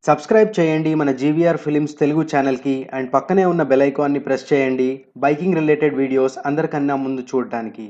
Subscribe చేయండి మన GVR films Telugu ఛానల్కి అండ్ పక్కనే ఉన్న బెల్ ఐకాన్ని ప్రెస్ చేయండి బైకింగ్ రిలేటెడ్ వీడియోస్ అందరికన్నా ముందు చూడడానికి.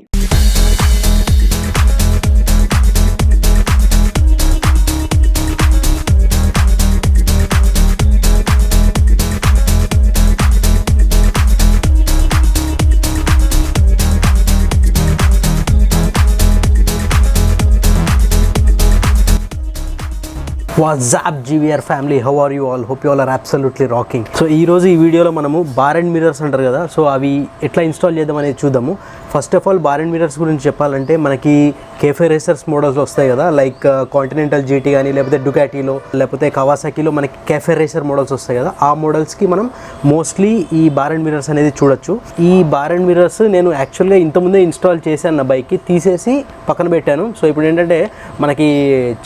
What's up GVR family, how are you all? Hope you all are absolutely rocking. So ఈ రోజు ఈ వీడియోలో మనము బార్ అండ్ మిర్రర్స్ అంటారు కదా, సో అవి ఎట్లా ఇన్స్టాల్ చేద్దాం అనేది చూద్దాము. First of all bar and mirrors గురించి చెప్పాలంటే మనకి కేఫే రేసర్స్ మోడల్స్ వస్తాయి కదా, లైక్ కాంటినెంటల్ జీటీ కానీ లేకపోతే డుకాటీలో లేకపోతే కవాసాకిలో మనకి కేఫే రేసర్ మోడల్స్ వస్తాయి కదా, ఆ మోడల్స్కి మనం మోస్ట్లీ ఈ బార్ అండ్ మిర్రర్స్ అనేది చూడొచ్చు. ఈ బార్ అండ్ మిర్రర్స్ నేను యాక్చువల్గా ఇంతకుముందే ఇన్స్టాల్ చేశాను నా బైక్కి, తీసేసి పక్కన పెట్టాను. సో ఇప్పుడు ఏంటంటే మనకి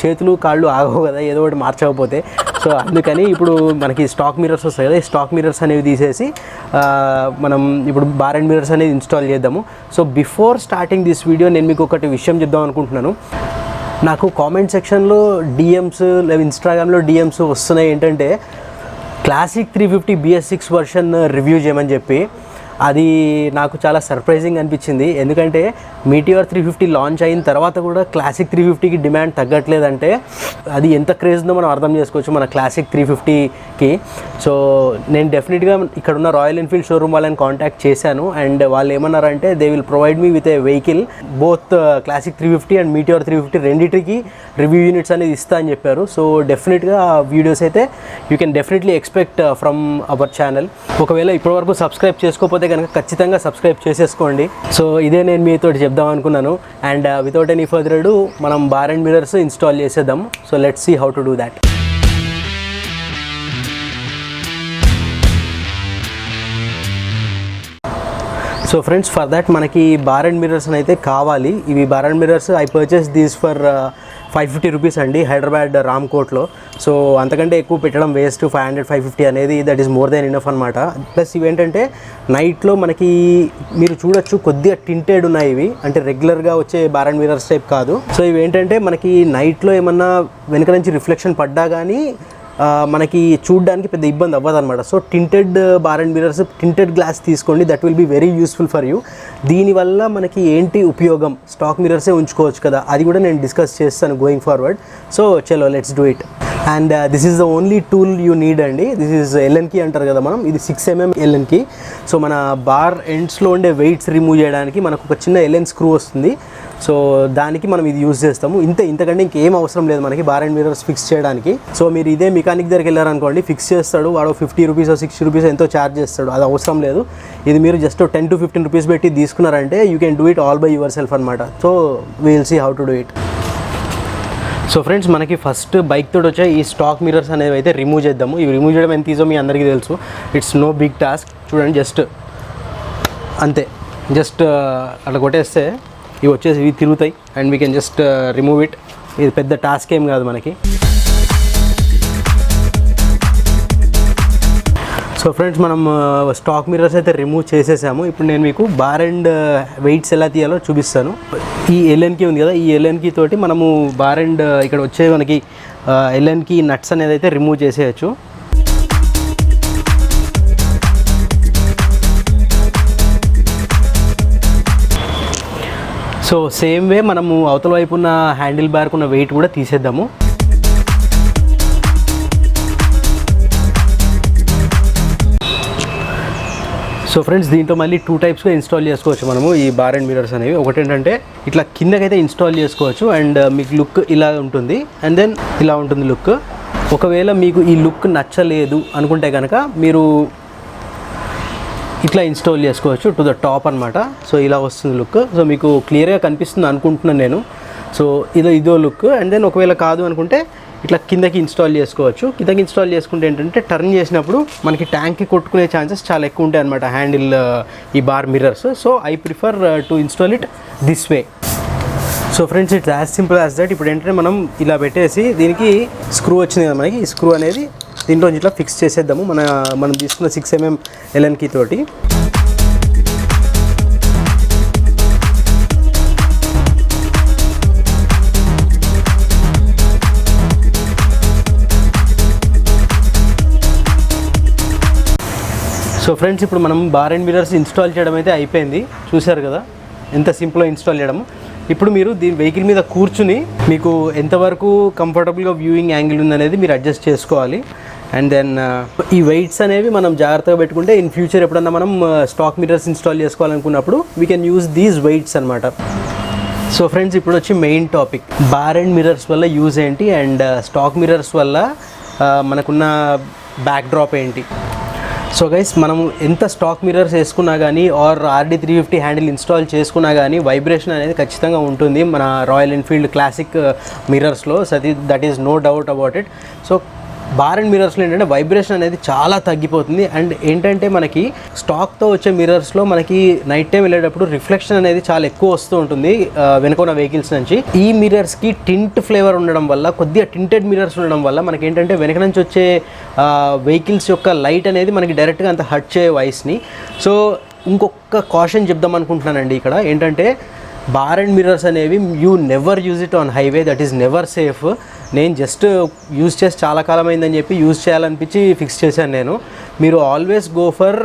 చేతులు కాళ్ళు ఆగవు కదా ఏదో ఒకటి మార్చకపోతే, సో అందుకని ఇప్పుడు మనకి స్టాక్ మిర్రర్స్ వస్తాయి కదా, ఈ స్టాక్ మిర్రర్స్ అనేవి తీసేసి మనం ఇప్పుడు బార్ అండ్ మిర్రర్స్ అనేది ఇన్స్టాల్ చేద్దాము. So before starting this video నేను మీకు ఒకటి విషయం చెప్దాం అనుకుంటున్నాను. నాకు కామెంట్ సెక్షన్లో డిఎమ్స్ లేదా ఇన్స్టాగ్రామ్లో డిఎమ్స్ వస్తున్నాయి ఏంటంటే క్లాసిక్ 350 BS6 వర్షన్ రివ్యూ చేయమని చెప్పి. అది నాకు చాలా సర్ప్రైజింగ్ అనిపించింది, ఎందుకంటే మీటియోర్ 350 లాంచ్ అయిన తర్వాత కూడా క్లాసిక్ 350కి డిమాండ్ తగ్గట్లేదంటే అది ఎంత క్రేజ్ ఉందో మనం అర్థం చేసుకోవచ్చు మన క్లాసిక్ 350కి. సో నేను డెఫినెట్గా ఇక్కడ ఉన్న రాయల్ ఎన్ఫీల్డ్ షోరూమ్ వాళ్ళని కాంటాక్ట్ చేశాను, అండ్ వాళ్ళు ఏమన్నారంటే they will provide me with a vehicle both classic 350 and meteor 350 రెండింటికి రివ్యూ యూనిట్స్ అనేది ఇస్తా అని చెప్పారు. సో డెఫినెట్గా వీడియోస్ అయితే you can definitely expect from our channel. ఒకవేళ ఇప్పటివరకు సబ్స్క్రైబ్ చేసుకోకపోతే కనుక ఖచ్చితంగా సబ్స్క్రైబ్ చేసేసుకోండి. సో ఇదే నేను మీతో చెప్దాం అనుకున్నాను, and without any further ado మనం బార్ అండ్ మిర్రర్స్ ఇన్స్టాల్ చేసేద్దాం. So let's see how to do that. So friends, for that మనకి బార్ అండ్ మిర్రర్స్ అయితే కావాలి. ఇవి bar and mirrors I purchase these for 550 rupees అండి, Hyderabad రామ్కోట్లో. So అంతకంటే ఎక్కువ పెట్టడం వేస్ట్. 500-550 అనేది that is more than enough అనమాట. ప్లస్ ఇవేంటంటే నైట్లో మనకి మీరు చూడొచ్చు కొద్దిగా టింటెడ్ ఉన్నాయి ఇవి, అంటే రెగ్యులర్గా వచ్చే బార్ అండ్ మిర్రర్స్ టైప్ కాదు. సో ఇవేంటంటే మనకి నైట్లో ఏమన్నా వెనక నుంచి రిఫ్లెక్షన్ పడ్డా కానీ మనకి చూడడానికి పెద్ద ఇబ్బంది అవ్వదు అనమాట. So tinted bar and mirrors, tinted glass తీసుకోండి, that will be very useful for you. దీనివల్ల మనకి ఏంటి ఉపయోగం, స్టాక్ మిర్రర్సే ఉంచుకోవచ్చు కదా, అది కూడా నేను డిస్కస్ చేస్తాను గోయింగ్ ఫార్వర్డ్. సో చలో let's do it. And this is the only tool you need అండి. దిస్ ఈజ్ ఎల్ఎన్ కీ అంటారు కదా మనం, ఇది 6mm ఎల్ఎన్ కీ. సో మన బార్ ఎండ్స్లో ఉండే వెయిట్స్ రిమూవ్ చేయడానికి మనకు ఒక చిన్న ఎల్ఎన్ స్క్రూ వస్తుంది. సో దానికి మనం ఇది యూజ్ చేస్తాము. ఇంతకంటే ఇంకేం అవసరం లేదు మనకి బార్ అండ్ మిర్రర్స్ ఫిక్స్ చేయడానికి. సో మీరు ఇదే మెకానిక్ దగ్గరికి వెళ్ళారనుకోండి, ఫిక్స్ చేస్తాడు వాడు 50 రూపీస్ 60 రూపీస్ ఎంతో ఛార్జ్ చేస్తాడు, అది అవసరం లేదు. ఇది మీరు జస్ట్ 10 to 15 రూపీస్ పెట్టి తీసుకున్నారంటే you can do it all by yourself అనమాట. So we will see how to do it. So friends, మనకి ఫస్ట్ బైక్ తోటి వచ్చే ఈ స్టాక్ మిర్రర్స్ అనేవి అయితే రిమూవ్ చేద్దాము. ఇవి రిమూవ్ చేయడం ఎంత ఈజో మీ అందరికీ తెలుసు, ఇట్స్ నో బిగ్ టాస్క్. చూడండి, జస్ట్ అంతే, జస్ట్ అట్లా కొట్టేస్తే ఇవి వచ్చేసి ఇవి తిరుగుతాయి and we can just remove it. ఇది పెద్ద టాస్క్ ఏం కాదు మనకి. సో ఫ్రెండ్స్, మనం స్టాక్ మిర్రర్స్ అయితే రిమూవ్ చేసేసాము. ఇప్పుడు నేను మీకు బార్ అండ్ వెయిట్స్ ఎలా తీయాలో చూపిస్తాను. ఈ ఎల్ఎన్ కీ ఉంది కదా, ఈ ఎల్ఎన్ కీ తోటి మనము బార్ అండ్ ఇక్కడ వచ్చే మనకి ఎల్ఎన్ కీ నట్స్ అనేది అయితే రిమూవ్ చేసేయచ్చు. సో సేమ్ వే మనము అవతల వైపు ఉన్న హ్యాండిల్ బార్కు ఉన్న వెయిట్ కూడా తీసేద్దాము. సో ఫ్రెండ్స్, దీంట్లో మళ్ళీ 2 టైప్స్గా ఇన్స్టాల్ చేసుకోవచ్చు మనము ఈ బార్ అండ్ మిర్రర్స్ అనేవి. ఒకటి ఏంటంటే ఇట్లా కిందకైతే ఇన్స్టాల్ చేసుకోవచ్చు అండ్ మీకు లుక్ ఇలా ఉంటుంది, అండ్ దెన్ ఇలా ఉంటుంది లుక్. ఒకవేళ మీకు ఈ లుక్ నచ్చలేదు అనుకుంటే కనుక మీరు ఇట్లా ఇన్స్టాల్ చేసుకోవచ్చు టు ద టాప్ అనమాట. సో ఇలా వస్తుంది లుక్. సో మీకు క్లియర్గా కనిపిస్తుంది అనుకుంటున్నాను నేను. సో ఇదో లుక్. అండ్ దెన్ ఒకవేళ కాదు అనుకుంటే ఇట్లా కిందకి ఇన్స్టాల్ చేసుకోవచ్చు. కిందకి ఇన్స్టాల్ చేసుకుంటే ఏంటంటే టర్న్ చేసినప్పుడు మనకి ట్యాంక్కి కొట్టుకునే ఛాన్సెస్ చాలా ఎక్కువ ఉంటాయి అనమాట హ్యాండిల్ ఈ bar mirrors. So I prefer to install it this way. So friends, it's as simple as that. ఇప్పుడు ఏంటంటే మనం ఇలా పెట్టేసి దీనికి స్క్రూ వచ్చింది కదా మనకి, ఈ స్క్రూ అనేది దీంట్లో ఇట్లా ఫిక్స్ చేసేద్దాము మనం తీసుకున్న 6mm ఎల్ఎన్ కీ తోటి. సో ఫ్రెండ్స్, ఇప్పుడు మనం బార్ అండ్ మిర్రర్స్ ఇన్స్టాల్ చేయడం అయితే అయిపోయింది. చూశారు కదా ఎంత సింపుల్గా ఇన్స్టాల్ చేయడం. ఇప్పుడు మీరు దీని వెహికల్ మీద కూర్చుని మీకు ఎంతవరకు కంఫర్టబుల్గా వ్యూయింగ్ యాంగిల్ ఉందనేది మీరు అడ్జస్ట్ చేసుకోవాలి. అండ్ దెన్ ఈ వెయిట్స్ అనేవి మనం జాగ్రత్తగా పెట్టుకుంటే ఇన్ ఫ్యూచర్ ఎప్పుడన్నా మనం స్టాక్ మిర్రర్స్ ఇన్స్టాల్ చేసుకోవాలనుకున్నప్పుడు we can use these weights అనమాట. సో ఫ్రెండ్స్, ఇప్పుడు వచ్చి main topic, bar and mirrors వల్ల యూజ్ ఏంటి అండ్ స్టాక్ మిర్రర్స్ వల్ల మనకున్న బ్యాక్ డ్రాప్ ఏంటి. సో గైస్, మనం ఎంత స్టాక్ మిర్రర్స్ వేసుకున్నా కానీ ఆర్ RD350 హ్యాండిల్ ఇన్స్టాల్ చేసుకున్నా కానీ వైబ్రేషన్ అనేది ఖచ్చితంగా ఉంటుంది మన రాయల్ ఎన్ఫీల్డ్ క్లాసిక్ మిర్రర్స్లో. That is no doubt about it. So bar and మిర్రర్స్లో ఏంటంటే వైబ్రేషన్ అనేది చాలా తగ్గిపోతుంది. అండ్ ఏంటంటే మనకి స్టాక్తో వచ్చే మిర్రర్స్లో మనకి నైట్ టైం వెళ్ళేటప్పుడు రిఫ్లెక్షన్ అనేది చాలా ఎక్కువ వస్తూ ఉంటుంది వెనుకున్న వెహికల్స్ నుంచి. ఈ మిర్రర్స్కి టింట్ ఫ్లేవర్ ఉండడం వల్ల, కొద్దిగా టింటెడ్ మిర్రర్స్ ఉండడం వల్ల మనకి ఏంటంటే వెనక నుంచి వచ్చే వెహికల్స్ యొక్క లైట్ అనేది మనకి డైరెక్ట్గా అంత హర్ట్ చేయ వాయిస్ని. సో ఇంకొక కాషన్ చెప్దాం అనుకుంటున్నానండి ఇక్కడ. ఏంటంటే బార్ అండ్ మిర్రర్స్ అనేవి you never use it on highway, that is never safe. నేను జస్ట్ యూజ్ చేసి చాలా కాలం అయిందని చెప్పి యూజ్ చేయాలనిపించి ఫిక్స్ చేశాను నేను. మీరు always go for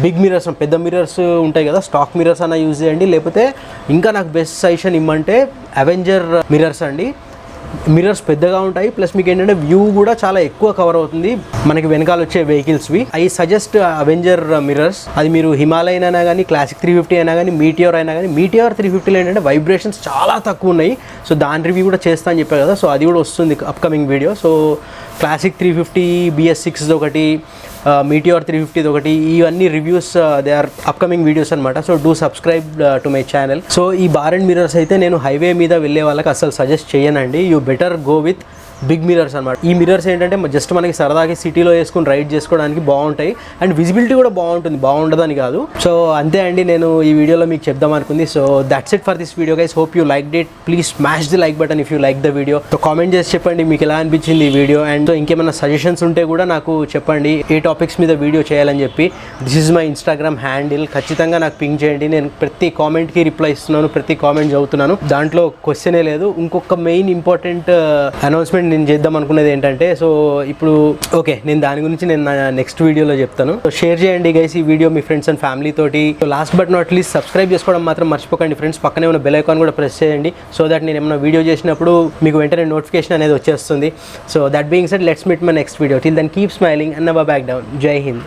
big mirrors, పెద్ద మిర్రర్స్ ఉంటాయి కదా, స్టాక్ మిర్రర్స్ అన్న యూజ్ చేయండి. లేకపోతే ఇంకా నాకు బెస్ట్ సజెషన్ ఇమ్మంటే అవెంజర్ మిర్రర్స్ అండి. మిర్రర్స్ పెద్దగా ఉంటాయి, ప్లస్ మీకు ఏంటంటే వ్యూ కూడా చాలా ఎక్కువ కవర్ అవుతుంది మనకి వెనకాల వచ్చే వెహికల్స్వి. I suggest Avenger mirrors. అది మీరు హిమాలయన్ అయినా కానీ, క్లాసిక్ 350 అయినా కానీ, మీటియోర్ అయినా కానీ. మీటియోర్ 350లో ఏంటంటే వైబ్రేషన్స్ చాలా తక్కువ ఉన్నాయి. సో దాని రివ్యూ కూడా చేస్తా అని చెప్పాను కదా, సో అది కూడా వస్తుంది upcoming video. So classic 350 BS6 ఒకటి, మీటియోర్ 350 ఒకటి, ఇవన్నీ reviews they are upcoming videos అనమాట. So do subscribe to my channel. So ఈ బార్ అండ్ మిర్రర్స్ అయితే నేను హైవే మీద వెళ్ళే వాళ్ళకి అసలు సజెస్ట్ చేయనండి. You better go with big mirrors అనమాట. ఈ మిర్రర్స్ ఏంటంటే జస్ట్ మనకి సరదాగా సిటీలో వేసుకుని రైడ్ చేసుకోవడానికి బాగుంటాయి అండ్ విజిబిలిటీ కూడా బాగుంటుంది, బాగుండదని కాదు. సో అంతే అండి, నేను ఈ వీడియోలో మీకు చెప్దాం అనుకుంది. So that's it for this video guys. Hope you like it. Please smash the like button if you like the video. So comment చేసి చెప్పండి మీకు ఎలా అనిపించింది ఈ వీడియో. అండ్ సో ఇంకేమైనా సజెషన్స్ ఉంటే కూడా నాకు చెప్పండి, ఏ టాపిక్స్ మీద వీడియో చేయాలని చెప్పి. This is my Instagram handle. ఖచ్చితంగా నాకు పింక్ చేయండి. నేను ప్రతి కామెంట్కి రిప్లై ఇస్తున్నాను, ప్రతి కామెంట్ చదువుతున్నాను, దాంట్లో క్వశ్చనే లేదు. ఇంకొక మెయిన్ ఇంపార్టెంట్ అనౌన్స్మెంట్ నేను చేద్దాం అనుకునేది ఏంటంటే, సో ఇప్పుడు ఓకే, నేను దాని గురించి నేను నెక్స్ట్ వీడియోలో చెప్తాను. సో షేర్ చేయండి గైస్ ఈ వీడియో మీ ఫ్రెండ్స్ అండ్ ఫ్యామిలీ తోటి. So last but not least subscribe చేసుకోవడం మాత్రం మర్చిపోకండి ఫ్రెండ్స్. పక్కనే ఉన్న బెల్ ఐకాన్ కూడా ప్రెస్ చేయండి, సో దట్ నేను ఏమైనా వీడియో చేసినప్పుడు మీకు వెంటనే నోటిఫికేషన్ అనేది వచ్చేస్తుంది. So that being said, let's meet my next video. Till then keep smiling and never back down. జై హింద్.